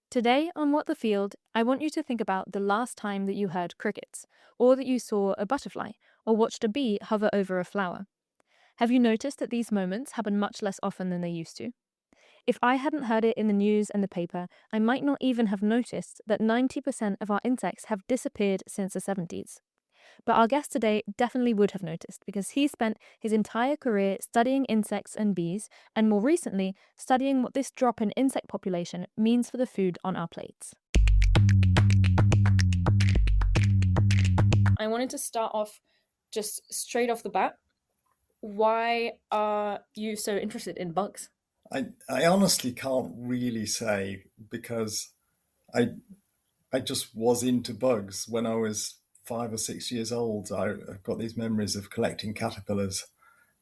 Today on What the Field, I want you to think about the last time that you heard crickets, or that you saw a butterfly, or watched a bee hover over a flower. Have you noticed that these moments happen much less often than they used to? If I hadn't heard it in the news and the paper, I might not even have noticed that 90% of our insects have disappeared since the 70s. But our guest today definitely would have noticed because he spent his entire career studying insects and bees, and more recently, studying what this drop in insect population means for the food on our plates. I wanted to start off just straight off the bat. Why are you so interested in bugs? I honestly can't really say because I I just was into bugs when I was 5 or 6 years old. I've got these memories of collecting caterpillars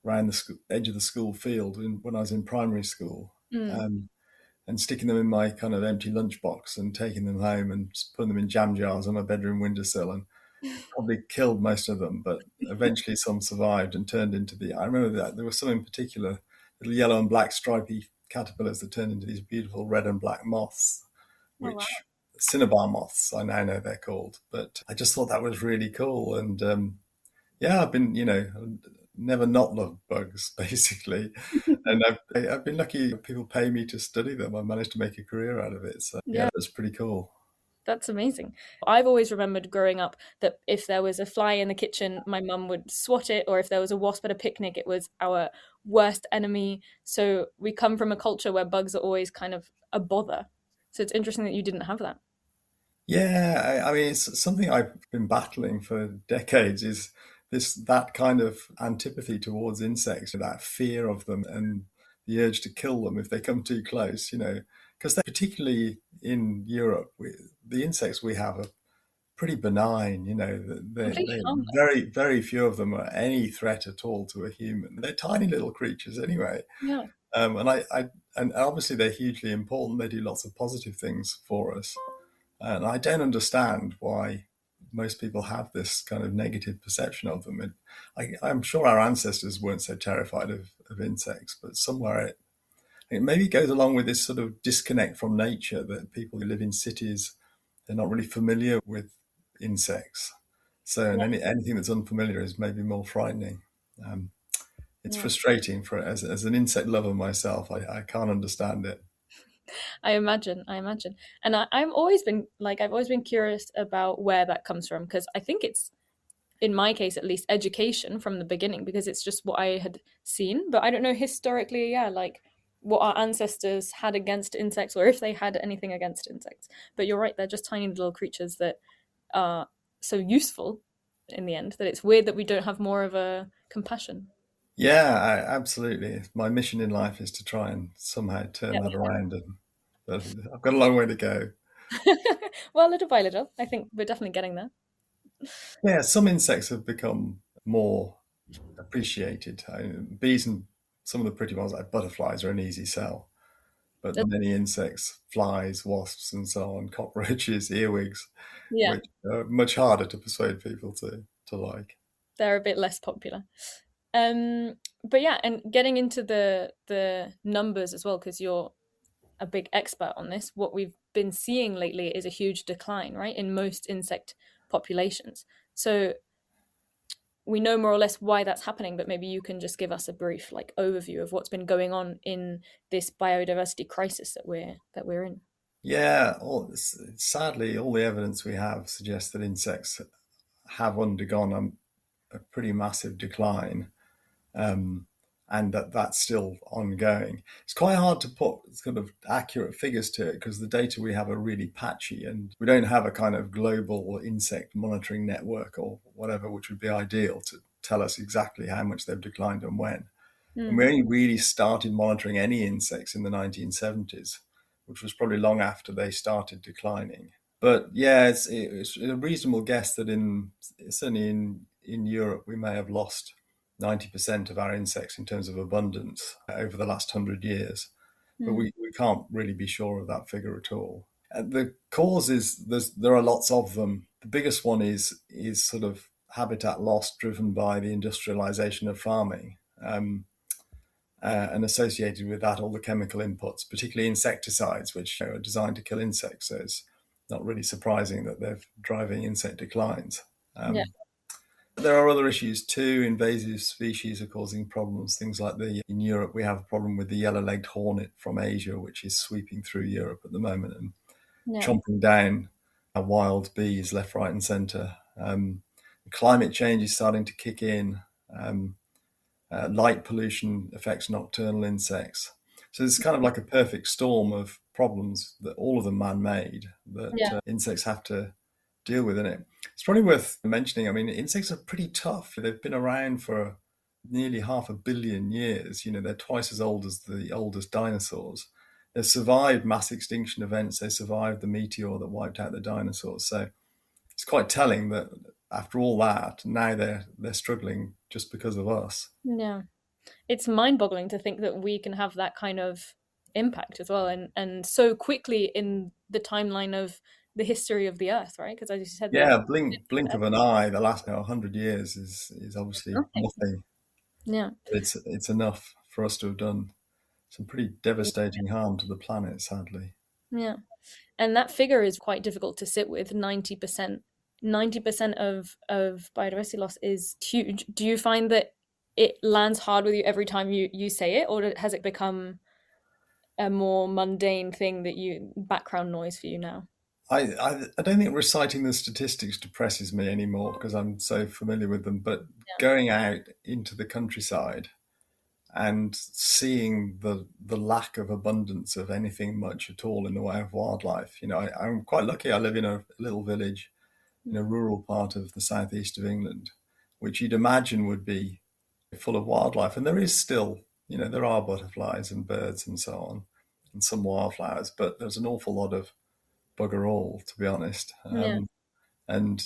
around the edge of the school field when I was in primary school, Mm. um, and sticking them in my kind of empty lunchbox and taking them home and putting them in jam jars on my bedroom windowsill, and probably killed most of them, but eventually some survived and turned into I remember that there was some in particular, little yellow and black stripy caterpillars that turned into these beautiful red and black moths, Oh wow. which cinnabar moths, I now know they're called. But I just thought that was really cool. And yeah, I've been, never not loved bugs, basically. And I've been lucky people pay me to study them. I managed to make a career out of it. So yeah, Yeah, that's pretty cool. that's amazing. I've always remembered growing up that if there was a fly in the kitchen, my mum would swat it, or if there was a wasp at a picnic, it was our worst enemy. So we come from a culture where bugs are always kind of a bother. So it's interesting that you didn't have that. Yeah, I mean, it's something I've been battling for decades is that kind of antipathy towards insects, that fear of them and the urge to kill them if they come too close, because they particularly in Europe, the insects we have are pretty benign, Completely they harmless. very, very few of them are any threat at all to a human. They're tiny little creatures anyway. Yeah. And obviously they're hugely important. They do lots of positive things for us. And I don't understand why most people have this kind of negative perception of them. I'm sure our ancestors weren't so terrified of insects, but somewhere it maybe goes along with this sort of disconnect from nature that people who live in cities, they're not really familiar with insects. So, and anything that's unfamiliar is maybe more frightening. Um, it's Yeah. frustrating as an insect lover myself. I can't understand it. I imagine. And I'm always been like, I've always been curious about where that comes from because I think it's, in my case at least, education from the beginning because it's just what I had seen. But I don't know historically, yeah, like what our ancestors had against insects or if they had anything against insects. But you're right, they're just tiny little creatures that are so useful in the end that it's weird that we don't have more of a compassion. Yeah, absolutely. My mission in life is to try and somehow turn Yeah. that around, and but I've got a long way to go. Well, little by little, I think we're definitely getting there. Yeah, some insects have become more appreciated. Bees and some of the pretty ones like butterflies are an easy sell, but That's- many insects, flies, wasps, and so on, cockroaches, earwigs, yeah, which are much harder to persuade people to like. they're a bit less popular. But yeah, and getting into the numbers as well, because you're a big expert on this. What we've been seeing lately is a huge decline, right, in most insect populations. So we know more or less why that's happening, but maybe you can just give us a brief like overview of what's been going on in this biodiversity crisis that we're in. Yeah, sadly, all the evidence we have suggests that insects have undergone a pretty massive decline, um, and that's still ongoing. It's quite hard to put sort of accurate figures to it because the data we have are really patchy, and we don't have a kind of global insect monitoring network or whatever, which would be ideal to tell us exactly how much they've declined and when. And we Mm. only really started monitoring any insects in the 1970s, which was probably long after they started declining. But yeah, it's a reasonable guess that certainly in Europe we may have lost 90% of our insects in terms of abundance over the last 100 years. But Mm. we can't really be sure of that figure at all. The cause is there are lots of them. The biggest one is sort of habitat loss driven by the industrialization of farming. and associated with that all the chemical inputs, particularly insecticides, which are designed to kill insects. So it's not really surprising that they're driving insect declines. Yeah. There are other issues too. Invasive species are causing problems. Things like in Europe, we have a problem with the yellow-legged hornet from Asia, which is sweeping through Europe at the moment and Yeah. chomping down wild bees left, right, and centre. Climate change is starting to kick in. Light pollution affects nocturnal insects. So it's kind of like a perfect storm of problems that all of them man-made that Yeah. insects have to deal with in it. It's probably worth mentioning, I mean, insects are pretty tough. They've been around for nearly 500 million years. They're twice as old as the oldest dinosaurs. They've survived mass extinction events. They survived the meteor that wiped out the dinosaurs. So it's quite telling that after all that, now they're struggling just because of us. Yeah. It's mind-boggling to think that we can have that kind of impact as well, and so quickly in the timeline of the history of the Earth, right? Because as you said, the Yeah, blink of an eye. The last 100 years is obviously nothing. nothing. Yeah. It's enough for us to have done some pretty devastating harm to the planet, sadly. Yeah. And that figure is quite difficult to sit with. 90%. 90% of biodiversity loss is huge. Do you find that it lands hard with you every time you say it, or has it become a more mundane thing that you background noise for you now? I don't think reciting the statistics depresses me anymore because I'm so familiar with them. But going out into the countryside and seeing the lack of abundance of anything much at all in the way of wildlife, I'm quite lucky. I live in a little village in a rural part of the southeast of England, which you'd imagine would be full of wildlife. And there is still, there are butterflies and birds and so on, and some wildflowers, but there's an awful lot of bugger all, to be honest. Yeah. And,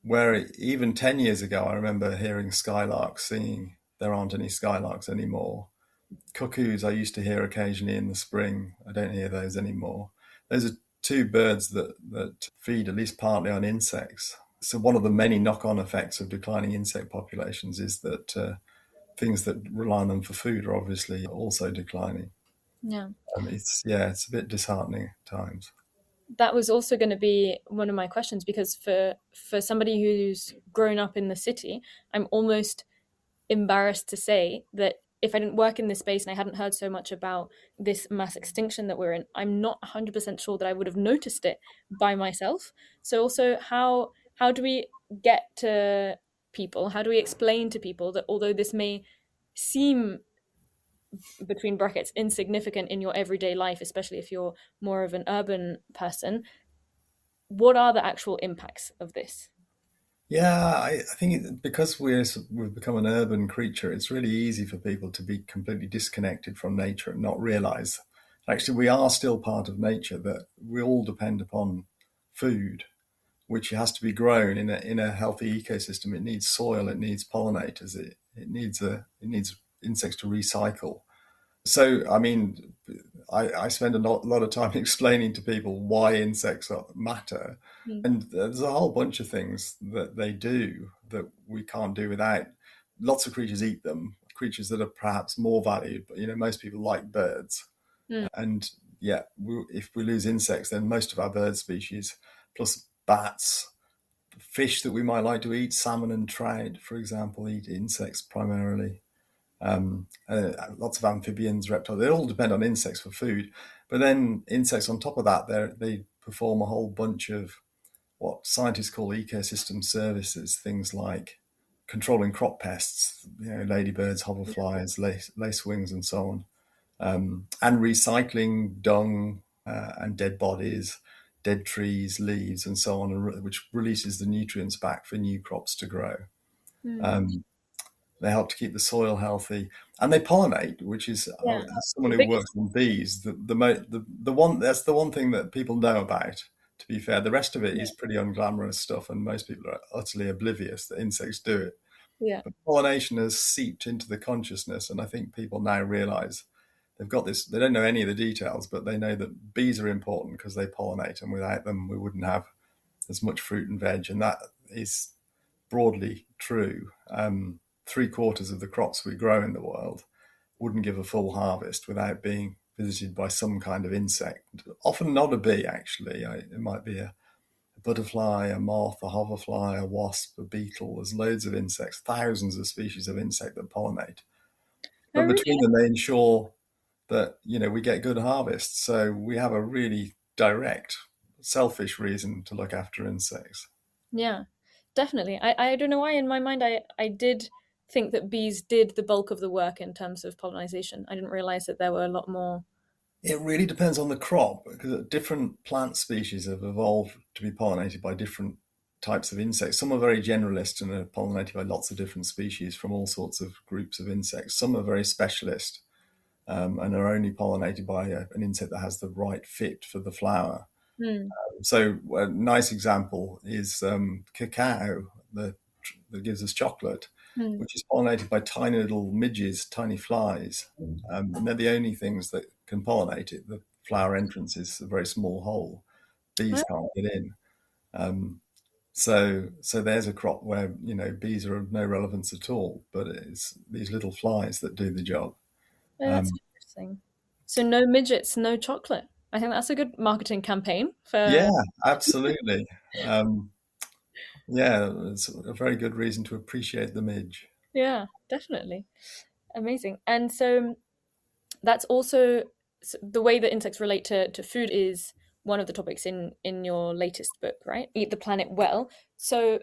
where even 10 years ago, I remember hearing skylarks singing, there aren't any skylarks anymore. Cuckoos I used to hear occasionally in the spring. I don't hear those anymore. Those are two birds that feed at least partly on insects. So one of the many knock-on effects of declining insect populations is that things that rely on them for food are obviously also declining. Yeah. It's a bit disheartening at times. That was also going to be one of my questions, because for somebody who's grown up in the city, I'm almost embarrassed to say that if I didn't work in this space and I hadn't heard so much about this mass extinction that we're in, I'm not 100% sure that I would have noticed it by myself. So also, how do we get to people? How do we explain to people that although this may seem, between brackets, insignificant in your everyday life, especially if you're more of an urban person, what are the actual impacts of this? Yeah, I think because we've become an urban creature, it's really easy for people to be completely disconnected from nature and not realize actually we are still part of nature, that we all depend upon food, which has to be grown in a healthy ecosystem. It needs soil, it needs pollinators, it needs insects to recycle. So, I mean, I spend a lot of time explaining to people why insects matter. Mm. And there's a whole bunch of things that they do that we can't do without. Lots of creatures eat them, creatures that are perhaps more valued, but most people like birds. Mm. And yeah, if we lose insects, then most of our bird species, plus bats, fish that we might like to eat, salmon and trout, for example, eat insects primarily. Lots of amphibians, reptiles, they all depend on insects for food. But then insects on top of that, they perform a whole bunch of what scientists call ecosystem services, things like controlling crop pests, ladybirds, hoverflies, lacewings, and so on, and recycling dung and dead bodies, dead trees, leaves, and so on, which releases the nutrients back for new crops to grow. Mm. They help to keep the soil healthy, and they pollinate, which is Yeah. as someone The who biggest. works on bees, the one that's the one thing that people know about. To be fair, the rest of it is pretty unglamorous stuff, and most people are utterly oblivious that insects do it. Yeah. But pollination has seeped into the consciousness, and I think people now realise they've got this. They don't know any of the details, but they know that bees are important because they pollinate, and without them, we wouldn't have as much fruit and veg, and that is broadly true. Three quarters of the crops we grow in the world wouldn't give a full harvest without being visited by some kind of insect. Often not a bee, actually. It might be a butterfly, a moth, a hoverfly, a wasp, a beetle. There's loads of insects, thousands of species of insect that pollinate. Oh, But between really? them, they ensure that, we get good harvests. So we have a really direct, selfish reason to look after insects. Yeah, definitely. I don't know why in my mind I did think that bees did the bulk of the work in terms of pollination. I didn't realize that there were a lot more. It really depends on the crop because different plant species have evolved to be pollinated by different types of insects. Some are very generalist and are pollinated by lots of different species from all sorts of groups of insects. Some are very specialist and are only pollinated by an insect that has the right fit for the flower. Hmm. So a nice example is cacao that gives us chocolate, Hmm. which is pollinated by tiny little midges, tiny flies. And they're the only things that can pollinate it. The flower entrance is a very small hole. Bees Oh, can't get in. So there's a crop where bees are of no relevance at all, but it's these little flies that do the job. that's Um, interesting. So no midgets, no chocolate. I think that's a good marketing campaign for. yeah, absolutely. Um, yeah, it's a very good reason to appreciate the midge. Yeah, definitely. Amazing. And so that's also the way that insects relate to food is one of the topics in your latest book, right? Eat the Planet Well. So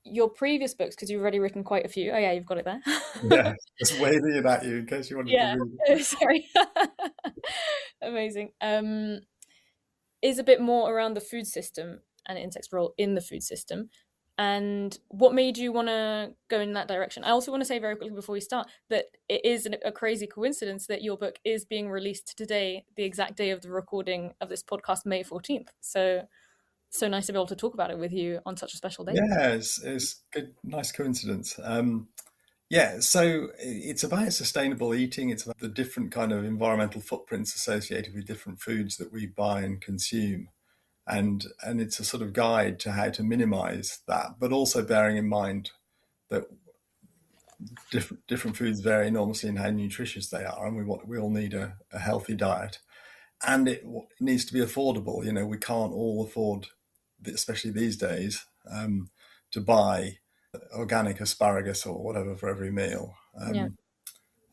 your previous books, because you've already written quite a few. Oh yeah, you've got it there. Yeah, just waving it at you in case you wanted to Yeah. read Oh, it. sorry. Amazing. Is a bit more around the food system and insects' role in the food system. And what made you want to go in that direction? I also want to say very quickly before we start that it is a crazy coincidence that your book is being released today, the exact day of the recording of this podcast, May 14th. So nice to be able to talk about it with you on such a special day. Yeah, it's good, nice coincidence. Yeah, so it's about sustainable eating. It's about the different kind of environmental footprints associated with different foods that we buy and consume. And it's a sort of guide to how to minimize that, but also bearing in mind that different foods vary enormously in how nutritious they are, and we all need a healthy diet, and it needs to be affordable. We can't all afford, especially these days, to buy organic asparagus or whatever for every meal. Yeah.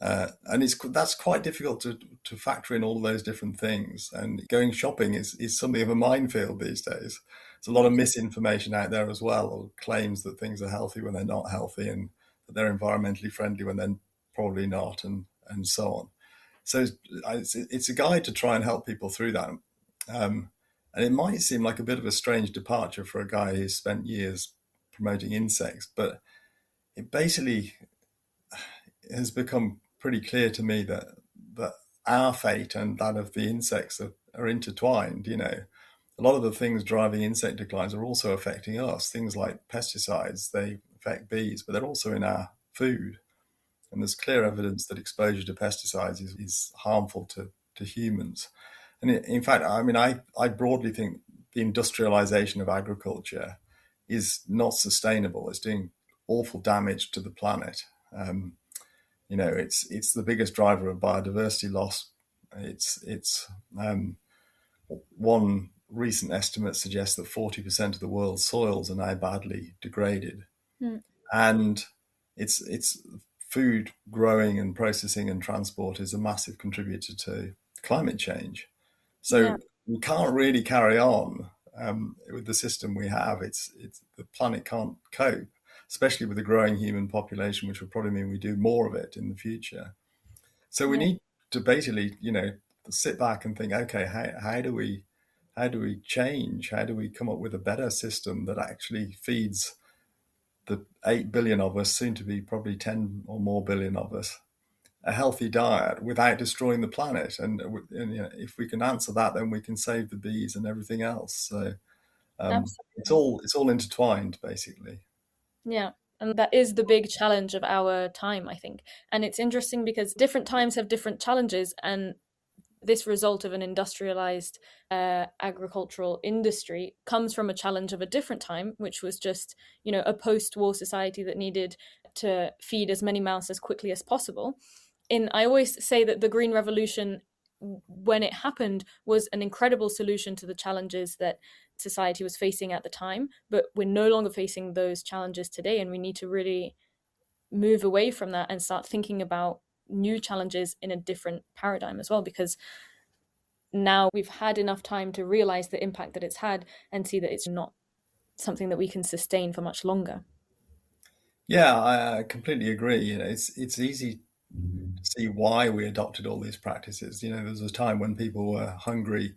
And that's quite difficult to factor in all of those different things. And going shopping is something of a minefield these days. There's a lot of misinformation out there as well, or claims that things are healthy when they're not healthy, and that they're environmentally friendly when they're probably not, and so on. So it's a guide to try and help people through that. And it might seem like a bit of a strange departure for a guy who's spent years promoting insects, but it basically has become pretty clear to me that our fate and that of the insects are intertwined. A lot of the things driving insect declines are also affecting us. Things like pesticides, they affect bees, but they're also in our food. And there's clear evidence that exposure to pesticides is harmful to humans. And in fact, I mean, I broadly think the industrialization of agriculture is not sustainable. It's doing awful damage to the planet. It's the biggest driver of biodiversity loss. It's One recent estimate suggests that 40% of the world's soils are now badly degraded, Hmm. and it's food growing and processing and transport is a massive contributor to climate change. Yeah. So we can't really carry on with the system we have. It's the planet can't cope, especially with a growing human population, which will probably mean we do more of it in the future. So we Yeah. need to basically, sit back and think, okay, how do we change? How do we come up with a better system that actually feeds the 8 billion of us, soon to be probably 10 or more billion of us, a healthy diet without destroying the planet? And if we can answer that, then we can save the bees and everything else. So it's Absolutely. all intertwined, basically. Yeah. And that is the big challenge of our time, I think. And it's interesting because different times have different challenges. And this result of an industrialized agricultural industry comes from a challenge of a different time, which was just, a post war society that needed to feed as many mouths as quickly as possible. I always say that the Green Revolution, when it happened, was an incredible solution to the challenges that society was facing at the time, but we're no longer facing those challenges today, and we need to really move away from that and start thinking about new challenges in a different paradigm as well, because now we've had enough time to realize the impact that it's had and see that it's not something that we can sustain for much longer. Yeah, I completely agree. It's easy to see why we adopted all these practices. There was a time when people were hungry,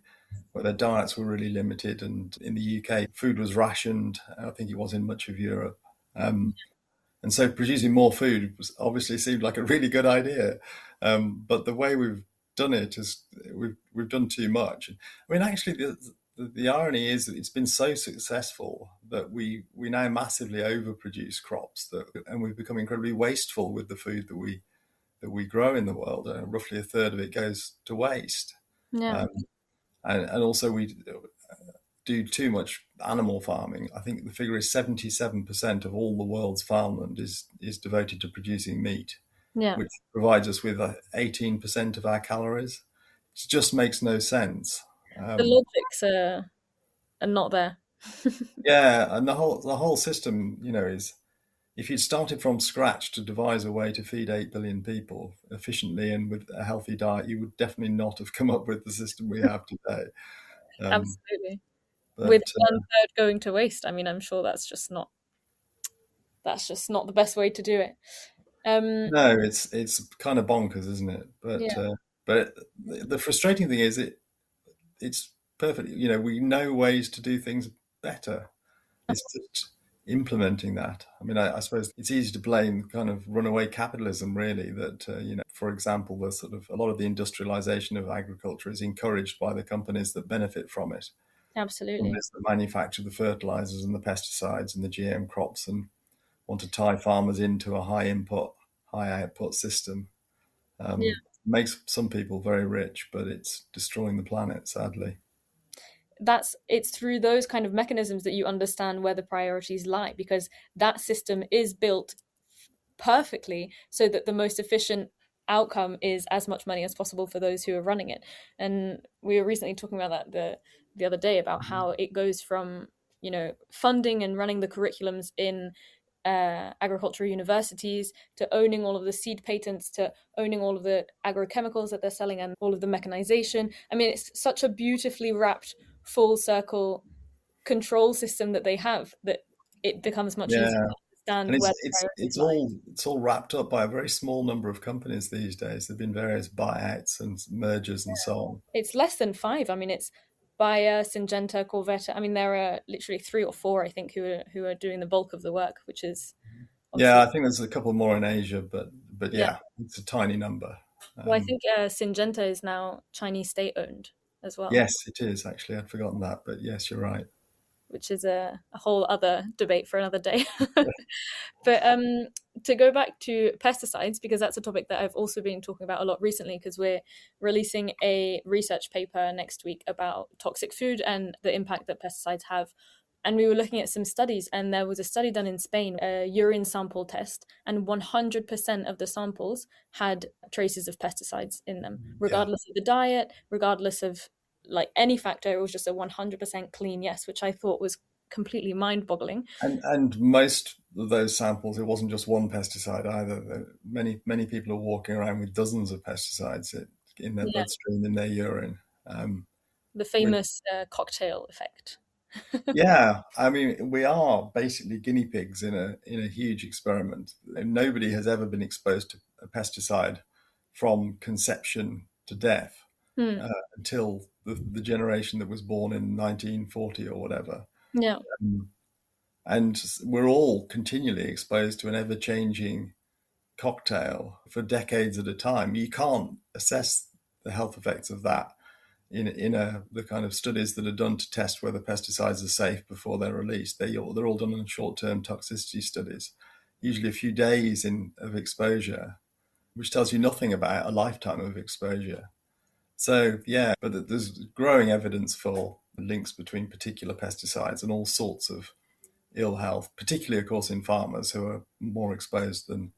where their diets were really limited, and in the UK, food was rationed. I think it was in much of Europe. And so producing more food obviously seemed like a really good idea. But the way we've done it is we've done too much. I mean, actually, the irony is that it's been so successful that we now massively overproduce crops, and we've become incredibly wasteful with the food that we grow in the world. Roughly a third of it goes to waste. Yeah. Um, and also we do too much animal farming. I think the figure is 77% of all the world's farmland is devoted to producing meat, Yeah. which provides us with 18% of our calories. It just makes no sense. The logics are not there. Yeah, and the whole system, is if you'd started from scratch to devise a way to feed 8 billion people efficiently and with a healthy diet, you would definitely not have come up with the system we have today. Absolutely. With But one third going to waste. I mean, I'm sure that's just not the best way to do it. no, it's kind of bonkers, isn't it? Yeah. But the frustrating thing is it's perfect. We know ways to do things better. It's just implementing that. I mean, I suppose it's easy to blame kind of runaway capitalism, really. That for example, the sort of a lot of the industrialization of agriculture is encouraged by the companies that benefit from it. Absolutely. Companies that manufacture the fertilizers and the pesticides and the GM crops and want to tie farmers into a high input, high output system. Yeah. Makes some people very rich, but it's destroying the planet, sadly. It's through those kind of mechanisms that you understand where the priorities lie, because that system is built perfectly so that the most efficient outcome is as much money as possible for those who are running it. And we were recently talking about that the other day, about how it goes from funding and running the curriculums in agricultural universities, to owning all of the seed patents, to owning all of the agrochemicals that they're selling, and all of the mechanization. I mean, it's such a beautifully wrapped full circle control system that they have, that it becomes much easier Yeah, to and understand it's where the it's priorities it's lie. all it's all wrapped up by a very small number of companies these days. There've been various buyouts and mergers and so on. It's less than five. I mean, it's Bayer, Syngenta, Corvette. I mean, there are literally three or four, I think, who are doing the bulk of the work, which is Yeah, obviously, I think there's a couple more in Asia, but yeah. yeah, it's a tiny number. Well, I Um, think Syngenta is now Chinese state owned as well, yes, it is actually. I'd forgotten that, but yes, you're right. which is a whole other debate for another day. But to go back to pesticides, because that's a topic that I've also been talking about a lot recently, because we're releasing a research paper next week about toxic food and the impact that pesticides have. And we were looking at some studies, and there was a study done in Spain, a urine sample test, and 100% of the samples had traces of pesticides in them, Yeah. regardless of the diet, regardless of like any factor. It was just a 100% clean yes, which I thought was completely mind-boggling. And most of those samples, it wasn't just one pesticide either. Many people are walking around with dozens of pesticides in their Yeah, bloodstream, in their urine. the Which, famous cocktail effect. yeah, I mean, we are basically guinea pigs in a huge experiment. Nobody has ever been exposed to a pesticide from conception to death Hmm. until the generation that was born in 1940 or whatever. Yeah, Um, and we're all continually exposed to an ever-changing cocktail for decades at a time. You can't assess the health effects of that in the kind of studies that are done to test whether pesticides are safe before they're released. They're all done in short-term toxicity studies, usually a few days of exposure, which tells you nothing about a lifetime of exposure. So yeah, but there's growing evidence for links between particular pesticides and all sorts of ill health, particularly, of course, in farmers who are more exposed than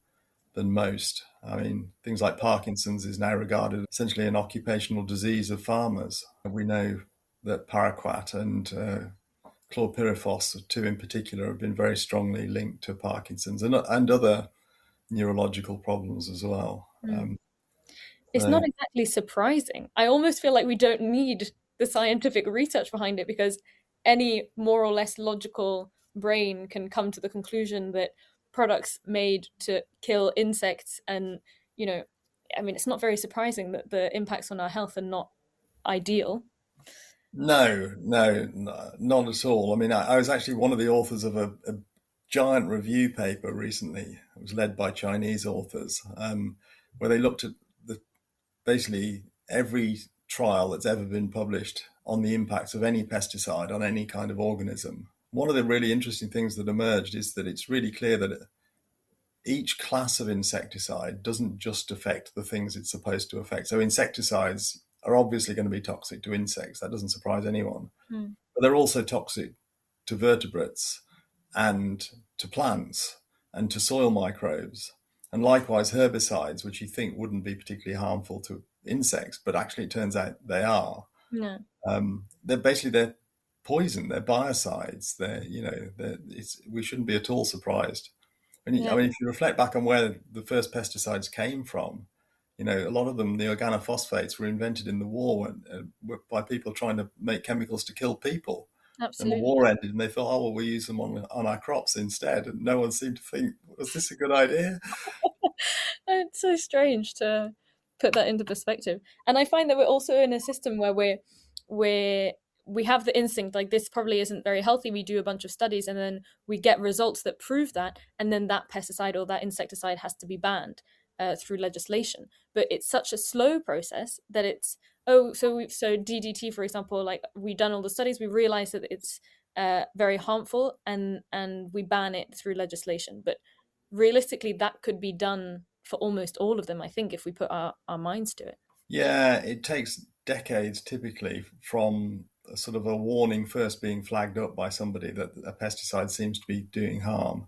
than most. I mean, things like Parkinson's is now regarded essentially an occupational disease of farmers. We know that paraquat and chlorpyrifos, two in particular, have been very strongly linked to Parkinson's and other neurological problems as well. It's not So, exactly surprising. I almost feel like we don't need the scientific research behind it, because any more or less logical brain can come to the conclusion that products made to kill insects and, you know, I mean, it's not very surprising that the impacts on our health are not ideal. no, not at all. I mean, I was actually one of the authors of a giant review paper recently. It was led by Chinese authors, where they looked at basically every trial that's ever been published on the impacts of any pesticide on any kind of organism. One of the really interesting things that emerged is that it's really clear that each class of insecticide doesn't just affect the things it's supposed to affect. So insecticides are obviously going to be toxic to insects. That doesn't surprise anyone. Mm. But they're also toxic to vertebrates and to plants and to soil microbes. And likewise, herbicides, which you think wouldn't be particularly harmful to insects, but actually it turns out they are. Yeah. They're poison. They're biocides. We shouldn't be at all surprised. Yeah. I mean, if you reflect back on where the first pesticides came from, a lot of them, the organophosphates, were invented in the war by people trying to make chemicals to kill people. And the Absolutely. war ended, and they thought, oh, well, we'll use them on our crops instead. And no one seemed to think, was this a good idea? It's so strange to put that into perspective. And I find that we're also in a system where we have the instinct like this probably isn't very healthy. We do a bunch of studies and then we get results that prove that, and then that pesticide or that insecticide has to be banned through legislation. But it's such a slow process that it's so DDT, for example, like we've done all the studies, we realize that it's very harmful, and we ban it through legislation. But realistically, that could be done for almost all of them, I think, if we put our minds to it. Yeah, it takes decades typically from sort of a warning first being flagged up by somebody that a pesticide seems to be doing harm,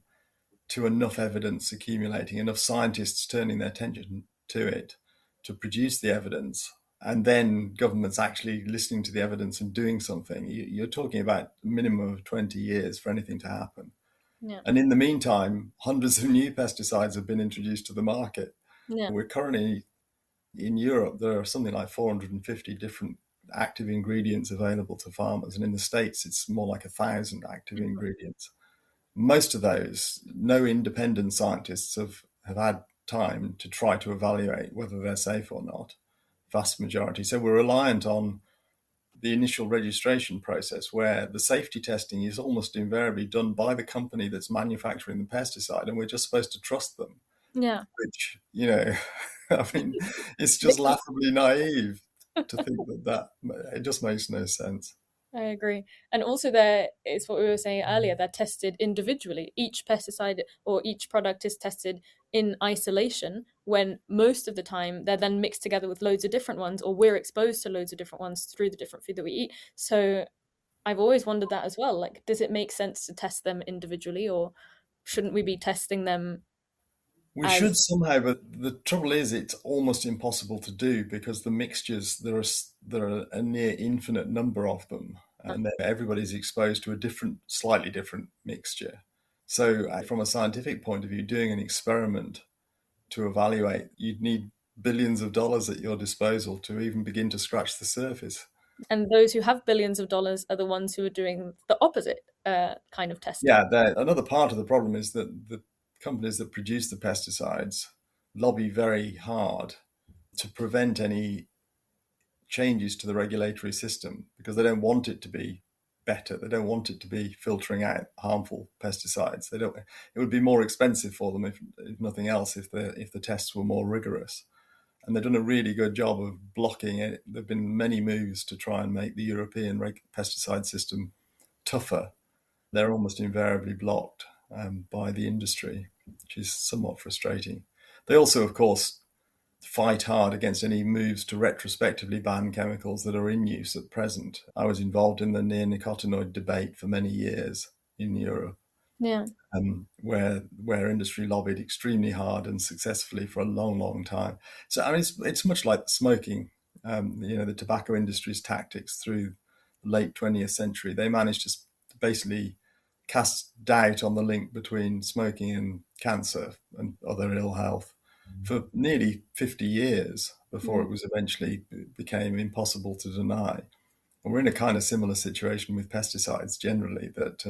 to enough evidence accumulating, enough scientists turning their attention to it to produce the evidence, and then governments actually listening to the evidence and doing something. You're talking about a minimum of 20 years for anything to happen. Yeah. And in the meantime, hundreds of new pesticides have been introduced to the market. Yeah. We're currently in Europe, there are something like 450 different active ingredients available to farmers. And in the States, it's more like 1,000 active ingredients. Most of those, no independent scientists have had time to try to evaluate whether they're safe or not, vast majority. So we're reliant on the initial registration process, where the safety testing is almost invariably done by the company that's manufacturing the pesticide, and we're just supposed to trust them. Yeah. Which, I mean, it's just laughably naive to think that it just makes no sense. I agree. And also, there is what we were saying earlier, they're tested individually. Each pesticide or each product is tested in isolation, when most of the time they're then mixed together with loads of different ones, or we're exposed to loads of different ones through the different food that we eat. So I've always wondered that as well. Like, does it make sense to test them individually, or shouldn't we be testing them We should as. somehow, but the trouble is, it's almost impossible to do because the mixtures, there are a near infinite number of them, and then everybody's exposed to a slightly different mixture. So, from a scientific point of view, doing an experiment to evaluate, you'd need billions of dollars at your disposal to even begin to scratch the surface. And those who have billions of dollars are the ones who are doing the opposite kind of testing. Yeah, another part of the problem is that the companies that produce the pesticides lobby very hard to prevent any changes to the regulatory system because they don't want it to be better. They don't want it to be filtering out harmful pesticides. They don't. It would be more expensive for them, if nothing else, if the tests were more rigorous. And they've done a really good job of blocking it. There've been many moves to try and make the European pesticide system tougher. They're almost invariably blocked by the industry, which is somewhat frustrating. They also, of course, fight hard against any moves to retrospectively ban chemicals that are in use at present. I was involved in the neonicotinoid debate for many years in Europe. Yeah. where industry lobbied extremely hard and successfully for a long, long time. So I mean, it's much like smoking. The tobacco industry's tactics through the late 20th century. They managed to basically cast doubt on the link between smoking and cancer and other ill health for nearly 50 years before Mm. it was eventually became impossible to deny. And we're in a kind of similar situation with pesticides generally, that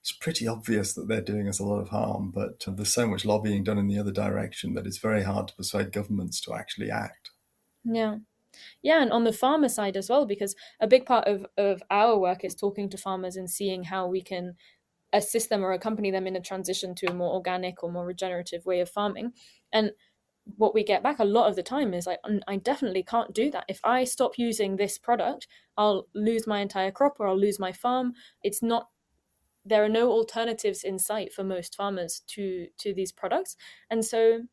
it's pretty obvious that they're doing us a lot of harm, but there's so much lobbying done in the other direction that it's very hard to persuade governments to actually act. Yeah. Yeah, and on the farmer side as well, because a big part of our work is talking to farmers and seeing how we can assist them or accompany them in a transition to a more organic or more regenerative way of farming. And what we get back a lot of the time is like, I definitely can't do that. If I stop using this product, I'll lose my entire crop or I'll lose my farm. It's not, there are no alternatives in sight for most farmers to these products. And so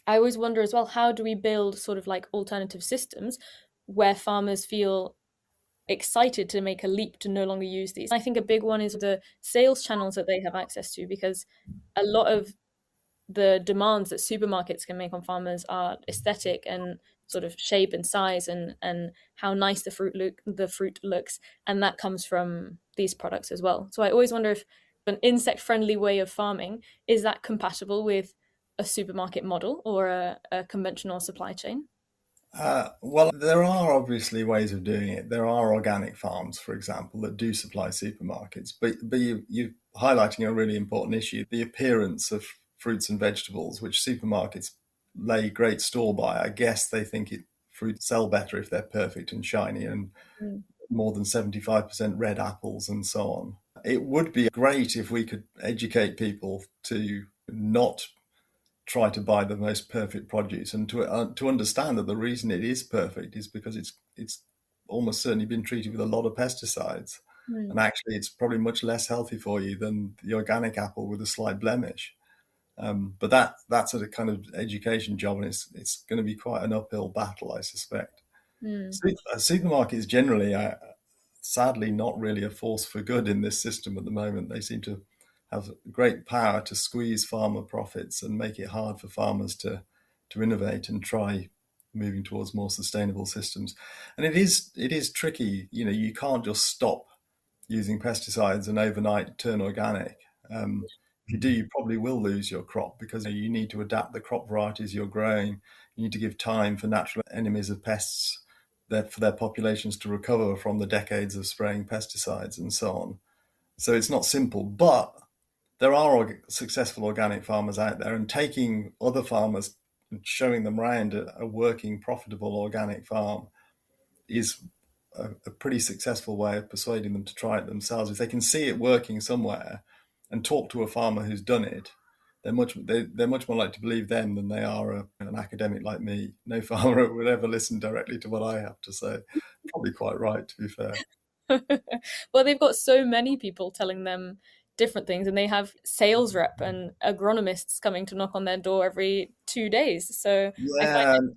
I always wonder as well, how do we build sort of like alternative systems where farmers feel excited to make a leap to no longer use these? I think a big one is the sales channels that they have access to, because a lot of the demands that supermarkets can make on farmers are aesthetic and sort of shape and size, and how nice the fruit looks, and that comes from these products as well. So I always wonder if an insect friendly way of farming, is that compatible with a supermarket model or a conventional supply chain? Well, there are obviously ways of doing it. There are organic farms, for example, that do supply supermarkets. But you're highlighting a really important issue: the appearance of fruits and vegetables, which supermarkets lay great store by. I guess they think fruits sell better if they're perfect and shiny, and Mm. more than 75% red apples and so on. It would be great if we could educate people to not try to buy the most perfect produce, and to understand that the reason it is perfect is because it's almost certainly been treated with a lot of pesticides, Mm. and actually it's probably much less healthy for you than the organic apple with a slight blemish. But that's a kind of education job, and it's going to be quite an uphill battle, I suspect. Mm. Supermarkets generally are sadly not really a force for good in this system at the moment. They seem to have great power to squeeze farmer profits and make it hard for farmers to innovate and try moving towards more sustainable systems. And it is tricky. You can't just stop using pesticides and overnight turn organic. If you do, you probably will lose your crop, because you need to adapt the crop varieties you're growing. You need to give time for natural enemies of pests, for their populations to recover from the decades of spraying pesticides and so on. So it's not simple, but there are successful organic farmers out there, and taking other farmers and showing them around a working, profitable organic farm is a pretty successful way of persuading them to try it themselves. If they can see it working somewhere and talk to a farmer who's done it, they're much more likely to believe them than they are an academic like me. No farmer would ever listen directly to what I have to say. Probably quite right, to be fair. Well, they've got so many people telling them different things, and they have sales rep and agronomists coming to knock on their door every 2 days. So I find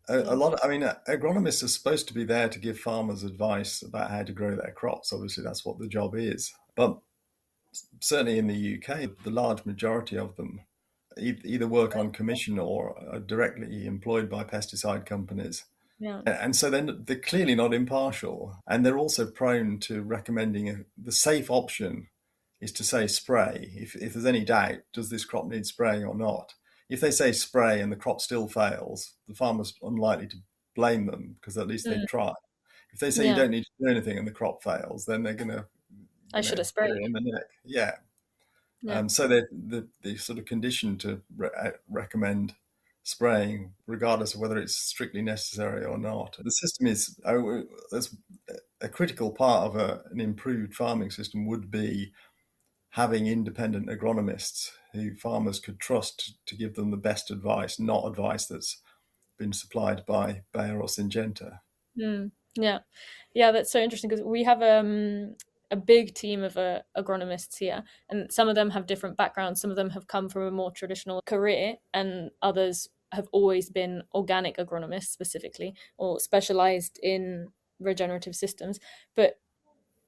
Yeah, it, a yeah. lot. I mean, agronomists are supposed to be there to give farmers advice about how to grow their crops. Obviously, that's what the job is. But certainly in the UK, the large majority of them either work on commission or are directly employed by pesticide companies. Yeah. And so then they're clearly not impartial. And they're also prone to recommending the safe option is to say spray. If there's any doubt, does this crop need spraying or not? If they say spray and the crop still fails, the farmer's unlikely to blame them, because at least they've Mm. tried. If they say you Yeah. don't need to do anything and the crop fails, then they're going to, I should have hit sprayed. it in the neck. Yeah. Yeah. So they're sort of conditioned to recommend spraying, regardless of whether it's strictly necessary or not. The system is that's a critical part of an improved farming system would be having independent agronomists who farmers could trust to give them the best advice, not advice that's been supplied by Bayer or Syngenta. Mm. Yeah. Yeah, that's so interesting, because we have a big team of agronomists here, and some of them have different backgrounds. Some of them have come from a more traditional career, and others have always been organic agronomists specifically, or specialized in regenerative systems. But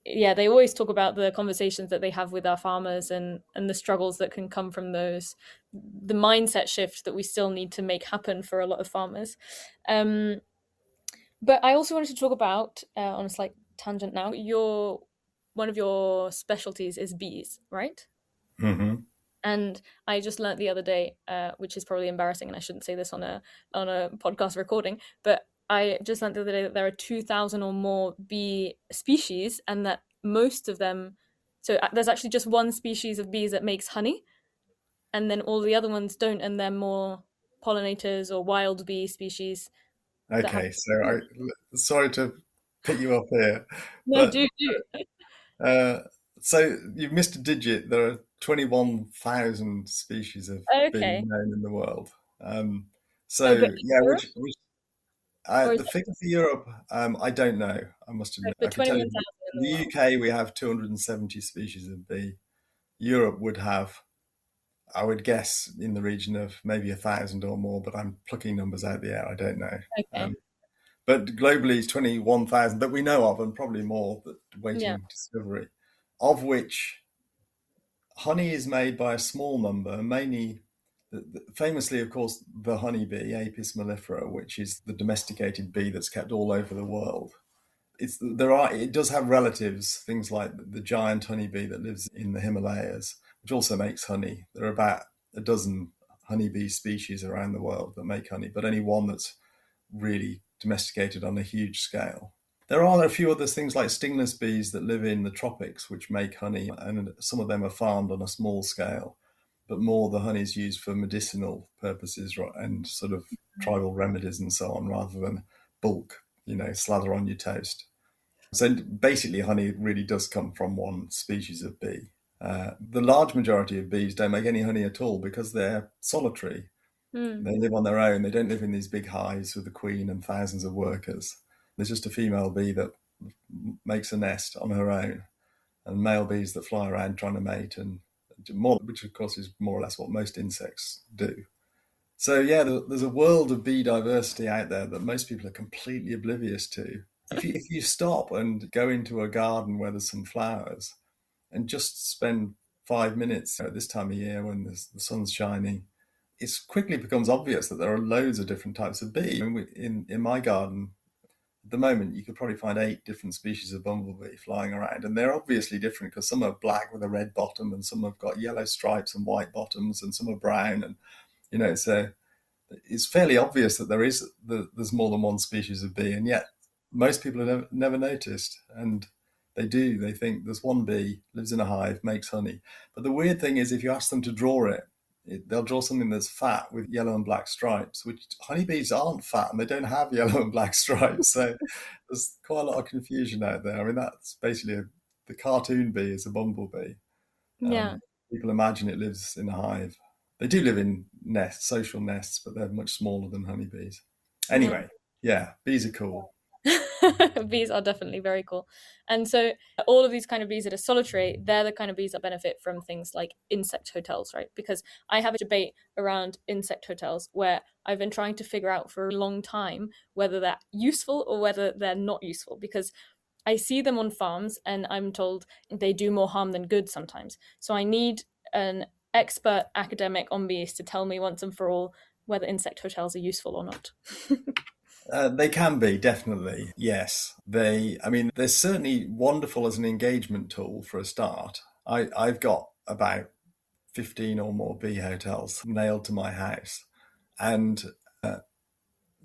yeah, they always talk about the conversations that they have with our farmers and the struggles that can come from those, the mindset shift that we still need to make happen for a lot of farmers. Um, but I also wanted to talk about, on a slight tangent now, your one of your specialties is bees, right? Mm-hmm. And I just learnt the other day, which is probably embarrassing, and I shouldn't say this on a podcast recording, but I just learnt the other day that there are 2,000 or more bee species, and that most of them, so there's actually just one species of bees that makes honey, and then all the other ones don't, and they're more pollinators or wild bee species that have. Okay, so sorry to pick you up here, No, but do. uh, so you've missed a digit. There are 21,000 species of bee Okay. known in the world. Um, Oh, so but yeah, Europe, which or is the figure for Europe, I don't know. I must it admit, I but can tell you, 21,000 in in the the world? UK we have 270 species of bee. Europe would have, I would guess, in the region of maybe 1,000 or more, but I'm plucking numbers out the air. I don't know. Okay. But globally, it's 21,000 that we know of, and probably more that Yeah. waiting discovery, of which honey is made by a small number, mainly, famously, of course, the honeybee, Apis mellifera, which is the domesticated bee that's kept all over the world. It does have relatives, things like the giant honeybee that lives in the Himalayas, which also makes honey. There are about a dozen honeybee species around the world that make honey, but only one that's really domesticated on a huge scale. There are a few other things like stingless bees that live in the tropics, which make honey, and some of them are farmed on a small scale, but more the honey is used for medicinal purposes and sort of tribal remedies and so on, rather than bulk, slather on your toast. So basically, honey really does come from one species of bee. The large majority of bees don't make any honey at all because they're solitary. Hmm. They live on their own. They don't live in these big hives with the queen and thousands of workers. There's just a female bee that makes a nest on her own, and male bees that fly around trying to mate, and more, which of course is more or less what most insects do. So yeah, there's a world of bee diversity out there that most people are completely oblivious to. If you stop and go into a garden where there's some flowers and just spend 5 minutes at this time of year when the sun's shining, it quickly becomes obvious that there are loads of different types of bee. In my garden, at the moment, you could probably find 8 different species of bumblebee flying around, and they're obviously different because some are black with a red bottom, and some have got yellow stripes and white bottoms, and some are brown, and so it's fairly obvious that there's more than one species of bee, and yet most people have never noticed. And they do. They think there's one bee, lives in a hive, makes honey. But the weird thing is, if you ask them to draw they'll draw something that's fat with yellow and black stripes, which honeybees aren't fat and they don't have yellow and black stripes. So there's quite a lot of confusion out there. I mean, that's basically the cartoon bee is a bumblebee. Yeah. People imagine it lives in a hive. They do live in nests, social nests, but they're much smaller than honeybees. Yeah. Anyway, yeah, bees are cool. Bees are definitely very cool. And so all of these kind of bees that are solitary, they're the kind of bees that benefit from things like insect hotels, right? Because I have a debate around insect hotels where I've been trying to figure out for a long time whether they're useful or whether they're not useful, because I see them on farms and I'm told they do more harm than good sometimes. So I need an expert academic on bees to tell me once and for all whether insect hotels are useful or not. They can be, definitely, yes. I mean, they're certainly wonderful as an engagement tool for a start. I've got about 15 or more bee hotels nailed to my house, and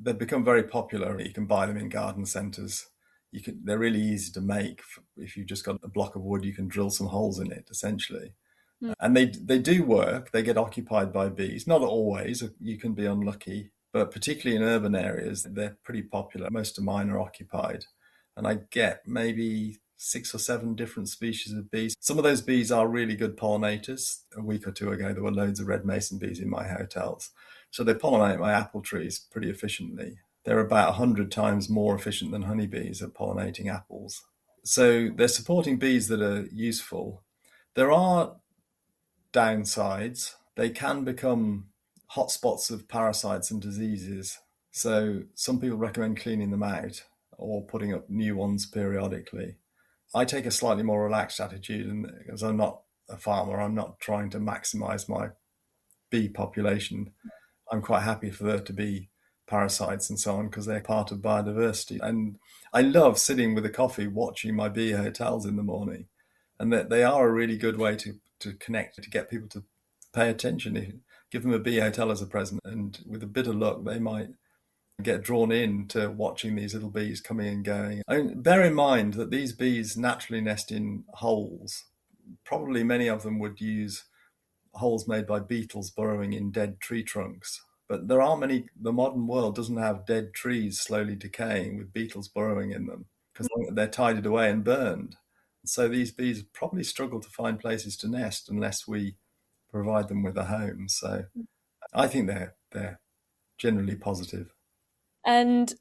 they've become very popular. You can buy them in garden centres. They're really easy to make. If you've just got a block of wood, you can drill some holes in it, essentially. Mm. And they do work. They get occupied by bees. Not always. You can be unlucky, but particularly in urban areas, they're pretty popular. Most of mine are occupied, and I get maybe 6 or 7 different species of bees. Some of those bees are really good pollinators. A week or two ago, there were loads of red mason bees in my hotels, so they pollinate my apple trees pretty efficiently. They're about 100 times more efficient than honeybees at pollinating apples. So they're supporting bees that are useful. There are downsides. They can become hotspots of parasites and diseases. So some people recommend cleaning them out or putting up new ones periodically. I take a slightly more relaxed attitude, and because I'm not a farmer, I'm not trying to maximize my bee population. I'm quite happy for there to be parasites and so on because they're part of biodiversity. And I love sitting with a coffee watching my bee hotels in the morning, and that they are a really good way to connect, to get people to pay attention. If you give them a bee hotel as a present, and with a bit of luck, they might get drawn in to watching these little bees coming and going. I mean, bear in mind that these bees naturally nest in holes. Probably many of them would use holes made by beetles burrowing in dead tree trunks. But there aren't many, the modern world doesn't have dead trees slowly decaying with beetles burrowing in them because they're tidied away and burned. So these bees probably struggle to find places to nest unless we provide them with a home. So I think they're generally positive. And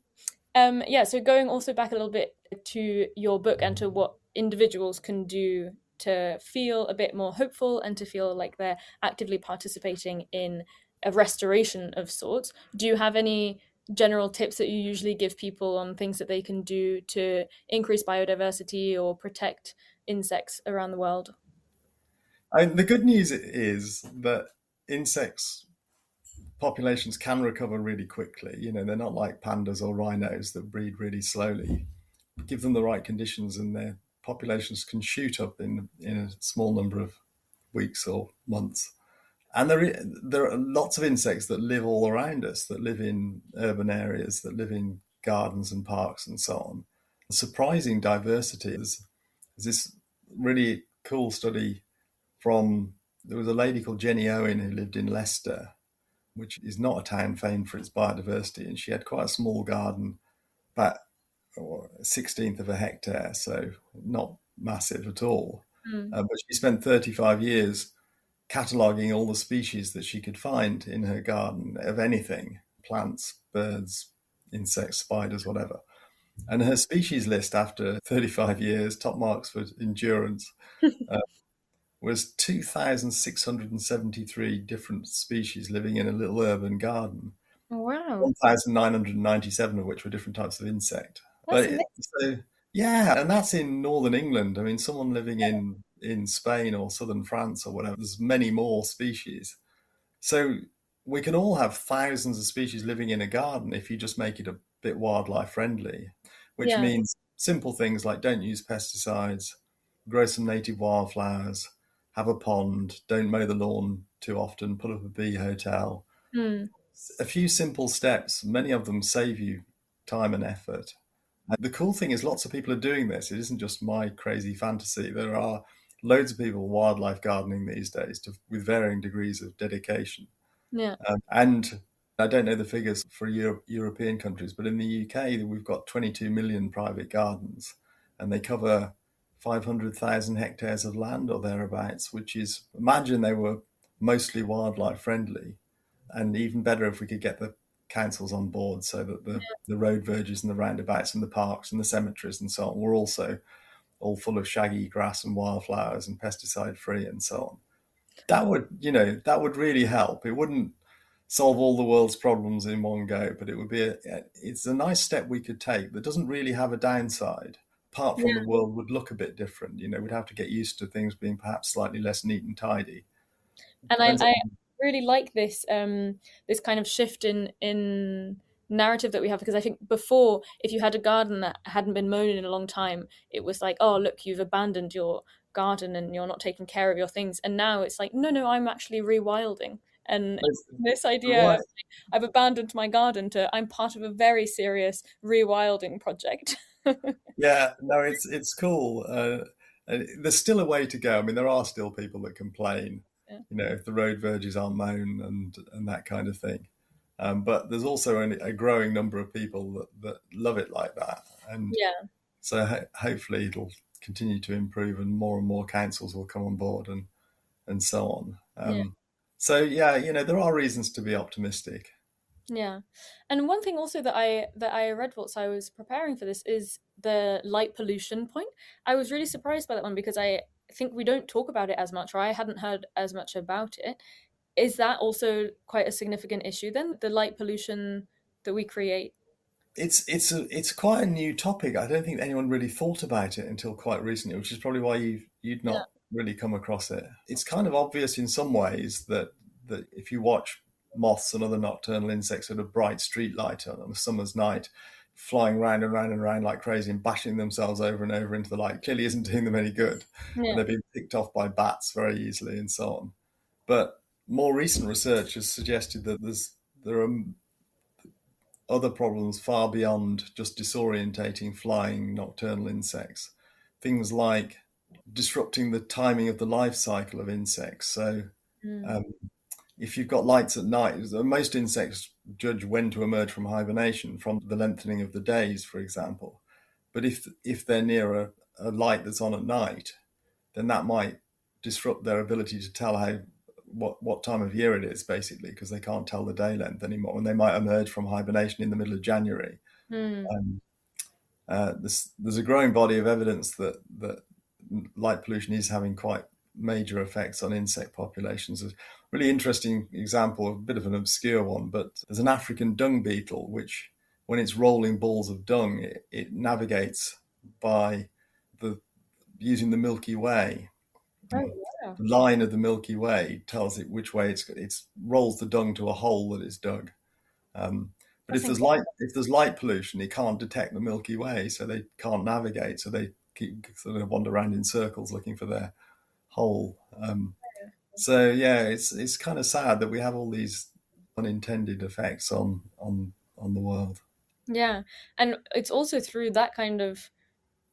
yeah, so going also back a little bit to your book and to what individuals can do to feel a bit more hopeful and to feel like they're actively participating in a restoration of sorts, do you have any general tips that you usually give people on things that they can do to increase biodiversity or protect insects around the world? The good news is that insects populations can recover really quickly. You know, they're not like pandas or rhinos that breed really slowly. Give them the right conditions, and their populations can shoot up in a small number of weeks or months. And there are lots of insects that live all around us, that live in urban areas, that live in gardens and parks and so on. Surprising diversity. There's this really cool study from, there was a lady called Jenny Owen who lived in Leicester, which is not a town famed for its biodiversity, and she had quite a small garden, about a 16th of a hectare, so not massive at all. Mm. But she spent 35 years cataloguing all the species that she could find in her garden of anything, plants, birds, insects, spiders, whatever. And her species list after 35 years, top marks for endurance, uh, was 2,673 different species living in a little urban garden, Wow, 1,997 of which were different types of insect. that's But amazing. so yeah, and that's in northern England. I mean, someone living in Spain or southern France or whatever, there's many more species. So we can all have thousands of species living in a garden if you just make it a bit wildlife friendly, which Yeah. means simple things like don't use pesticides, grow some native wildflowers, have a pond, don't mow the lawn too often, put up a bee hotel. Mm. A few simple steps, many of them save you time and effort. And the cool thing is lots of people are doing this. It isn't just my crazy fantasy. There are loads of people wildlife gardening these days with varying degrees of dedication. Yeah. And I don't know the figures for European countries, but in the UK, we've got 22 million private gardens, and they cover 500,000 hectares of land or thereabouts, which is, imagine they were mostly wildlife friendly. And even better if we could get the councils on board so that the road verges and the roundabouts and the parks and the cemeteries and so on were also all full of shaggy grass and wildflowers and pesticide free and so on. That would, that would really help. It wouldn't solve all the world's problems in one go, but it would be it's a nice step we could take that doesn't really have a downside. Apart from the Yeah. world would look a bit different, we'd have to get used to things being perhaps slightly less neat and tidy. It And depends I on. really like this this kind of shift in narrative that we have, because I think before, if you had a garden that hadn't been mown in a long time, it was like, oh look, you've abandoned your garden and you're not taking care of your things. And now it's like, no, no, I'm actually rewilding. And this idea Right. of I've abandoned my garden to I'm part of a very serious rewilding project. Yeah, no, it's cool. There's still a way to go. I mean, there are still people that complain, Yeah. if the road verges aren't mown and that kind of thing. But there's also a growing number of people that love it like that, and Yeah. so hopefully it'll continue to improve, and more councils will come on board and so on. Yeah. So yeah, there are reasons to be optimistic. Yeah. And one thing also that I read whilst I was preparing for this is the light pollution point. I was really surprised by that one because I think we don't talk about it as much, or I hadn't heard as much about it. Is that also quite a significant issue then, the light pollution that we create? It's quite a new topic. I don't think anyone really thought about it until quite recently, which is probably why you'd Yeah. not really come across it. It's kind of obvious in some ways that if you watch moths and other nocturnal insects at a bright street light on a summer's night, flying round and round and round like crazy and bashing themselves over and over into the light, clearly isn't doing them any good. And Yeah. they're being picked off by bats very easily and so on. But more recent research has suggested that there are other problems far beyond just disorientating flying nocturnal insects. Things like disrupting the timing of the life cycle of insects. So, Mm. um, if you've got lights at night, most insects judge when to emerge from hibernation from the lengthening of the days, for example. But if they're near a light that's on at night, then that might disrupt their ability to tell what time of year it is, basically, because they can't tell the day length anymore, and they might emerge from hibernation in the middle of January. Mm. Um, there's a growing body of evidence that light pollution is having quite major effects on insect populations. A really interesting example, a bit of an obscure one, but there's an African dung beetle which, when it's rolling balls of dung, it navigates by the using the Milky Way. Oh, The wow. line of the Milky Way tells it which way it's rolls the dung to a hole that it's dug. But That's if there's light pollution, it can't detect the Milky Way, so they can't navigate. So they keep sort of wander around in circles looking for their hole. So yeah, it's kind of sad that we have all these unintended effects on the world. Yeah. And it's also through that kind of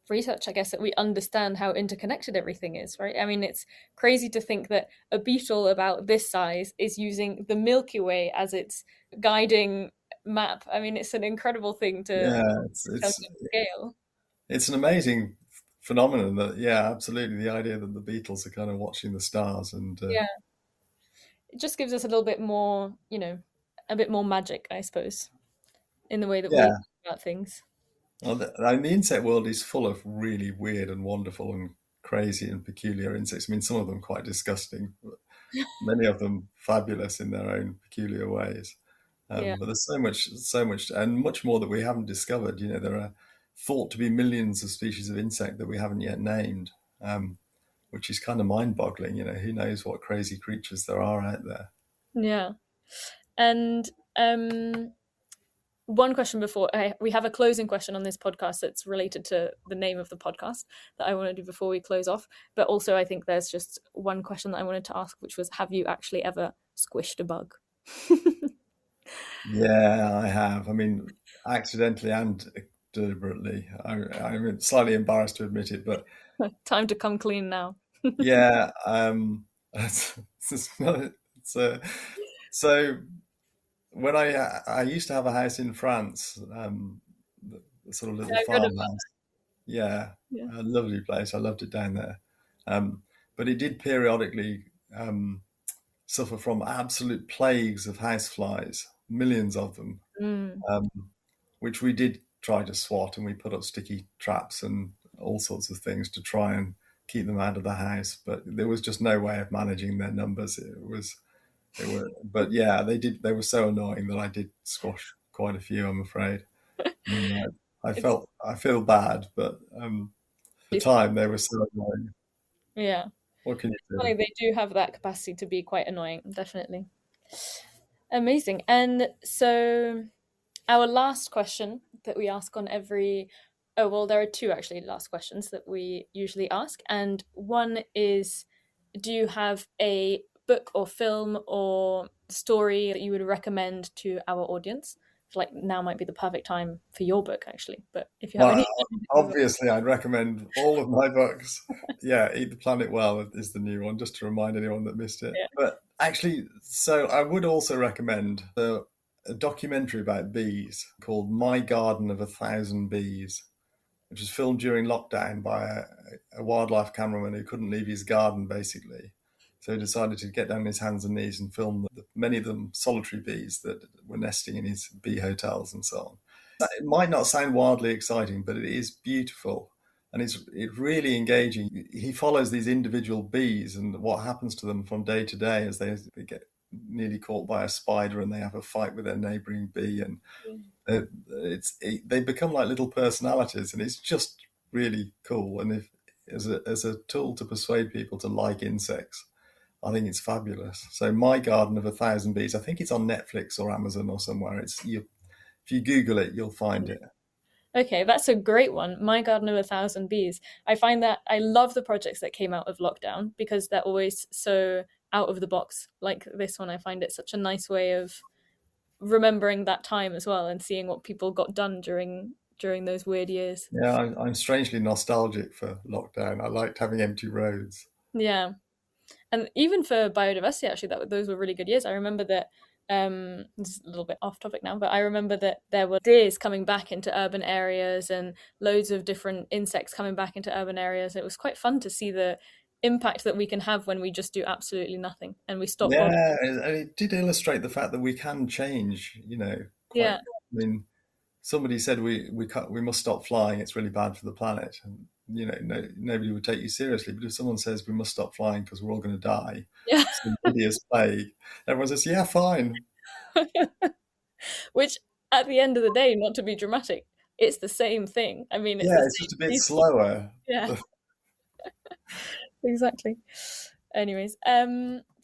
research, I guess, that we understand how interconnected everything is, right? I mean, it's crazy to think that a beetle about this size is using the Milky Way as its guiding map. I mean, it's an incredible thing to Yeah, scale. it's an amazing phenomenon that, yeah, absolutely. The idea that the Beatles are kind of watching the stars and Yeah. It just gives us a little bit more, a bit more magic, I suppose, in the way that we yeah. think about things. Well, the insect world is full of really weird and wonderful and crazy and peculiar insects. I mean, some of them quite disgusting, but many of them fabulous in their own peculiar ways. Yeah. But there's so much, and much more that we haven't discovered. You know, there are thought to be millions of species of insect that we haven't yet named, which is kind of mind-boggling. You know, who knows what crazy creatures there are out there. Yeah. And one question before we have a closing question on this podcast that's related to the name of the podcast that I want to do before we close off. But also, I think there's just one question that I wanted to ask, which was, have you actually ever squished a bug? Yeah, I have. I mean, accidentally and deliberately. I'm slightly embarrassed to admit it, but Time to come clean now. yeah, it's, it's, so when I used to have a house in France, the sort of little I read about farmhouse. Yeah, yeah. a lovely place. I loved it down there. But it did periodically suffer from absolute plagues of houseflies, millions of them, Mm, um, which we did try to swat, and we put up sticky traps and all sorts of things to try and keep them out of the house. But there was just no way of managing their numbers. But yeah, they were so annoying that I did squash quite a few, I'm afraid. Yeah, it's I feel bad, but at the time they were so annoying. yeah. What can you Funny, do? they do have that capacity to be quite annoying, definitely. Amazing. And so our last question that we ask on every oh well, there are two actually last questions that we usually ask. And one is, do you have a book or film or story that you would recommend to our audience? Like now might be the perfect time for your book actually, but if you have any Well, obviously, I'd recommend all of my books. Yeah, Eat the Planet Well is the new one, just to remind anyone that missed it. yeah. But actually, so I would also recommend a documentary about bees called My Garden of 1,000 Bees, which was filmed during lockdown by a wildlife cameraman who couldn't leave his garden, basically. So he decided to get down on his hands and knees and film many of them solitary bees that were nesting in his bee hotels and so on. It might not sound wildly exciting, but it is beautiful and it's really engaging. He follows these individual bees and what happens to them from day to day as they get nearly caught by a spider and they have a fight with their neighboring bee, and They become like little personalities, and it's just really cool. And if as a tool to persuade people to like insects, I think it's fabulous. So My Garden of 1,000 Bees, I think it's on Netflix or Amazon or somewhere. If you Google it, you'll find it. Okay, that's a great one. My Garden of 1,000 Bees. I find that I love the projects that came out of lockdown because they're always so out of the box. Like this one, I find it such a nice way of remembering that time as well and seeing what people got done during those weird years. Yeah, I'm strangely nostalgic for lockdown. I liked having empty roads. Yeah. And even for biodiversity, actually, that those were really good years. I remember that. This is a little bit off topic now, but I remember that there were deers coming back into urban areas and loads of different insects coming back into urban areas. It was quite fun to see the impact that we can have when we just do absolutely nothing and we stop bothering. Yeah, and it did illustrate the fact that we can change, quite. Yeah, I mean, somebody said we must stop flying. It's really bad for the planet, and nobody would take you seriously. But if someone says we must stop flying because we're all going to die, yeah. some hideous plague, everyone says, "Yeah, fine." Which, at the end of the day, not to be dramatic, it's the same thing. I mean, it's Yeah, the it's same just a bit species. slower. Yeah, exactly. Anyways,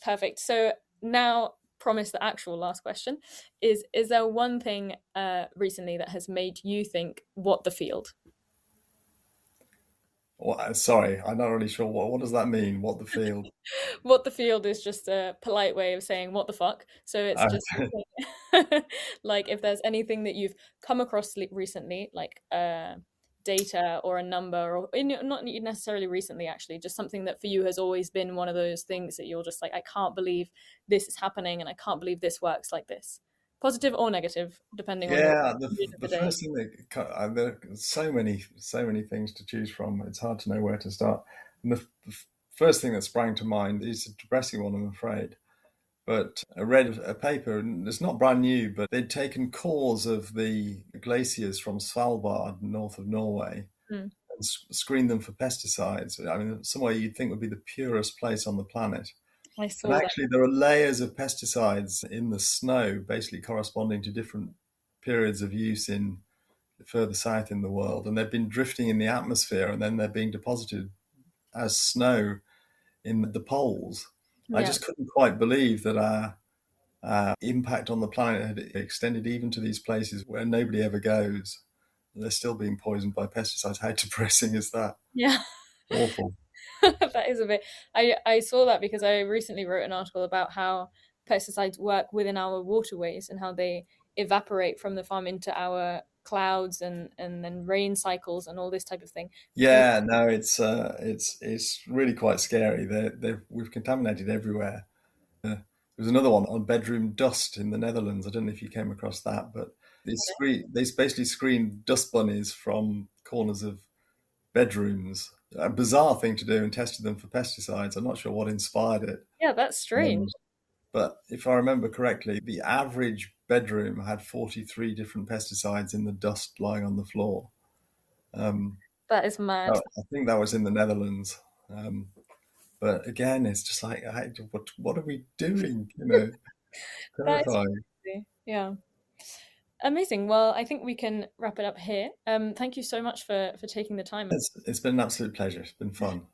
perfect. So now, promise the actual last question is there one thing recently that has made you think, what the field? Sorry, I'm not really sure what does that mean. What the field? What the field is just a polite way of saying what the fuck. So it's Uh, just like if there's anything that you've come across recently, like data or a number, or not necessarily recently, actually, just something that for you has always been one of those things that you're just like, I can't believe this is happening, and I can't believe this works like this, positive or negative, depending on your yeah, mood of the the day. first thing there are so many things to choose from. It's hard to know where to start. And the first thing that sprang to mind is a depressing one, I'm afraid. But I read a paper, and it's not brand new, but they'd taken cores of the glaciers from Svalbard, north of Norway, Mm, and screened them for pesticides. I mean, somewhere you'd think would be the purest place on the planet. I And saw that. actually, there are layers of pesticides in the snow, basically corresponding to different periods of use in further south in the world. And they've been drifting in the atmosphere, and then they're being deposited as snow in the poles. I Yeah. just couldn't quite believe that our impact on the planet had extended even to these places where nobody ever goes. They're still being poisoned by pesticides. How depressing is that? Yeah. Awful. That is a bit. I saw that because I recently wrote an article about how pesticides work within our waterways and how they evaporate from the farm into our clouds and then rain cycles and all this type of thing. And Yeah, no, it's really quite scary. We've contaminated everywhere. There's another one on bedroom dust in the Netherlands. I don't know if you came across that, but they basically screened dust bunnies from corners of bedrooms. A bizarre thing to do, and tested them for pesticides. I'm not sure what inspired it. yeah, that's strange. Um, but if I remember correctly, the average bedroom had 43 different pesticides in the dust lying on the floor. Um, That is mad. I think that was in the Netherlands. But again, it's just like, what are we doing? That is Terrifying. crazy. Yeah. Amazing. Well, I think we can wrap it up here. Thank you so much for taking the time. It's been an absolute pleasure. It's been fun.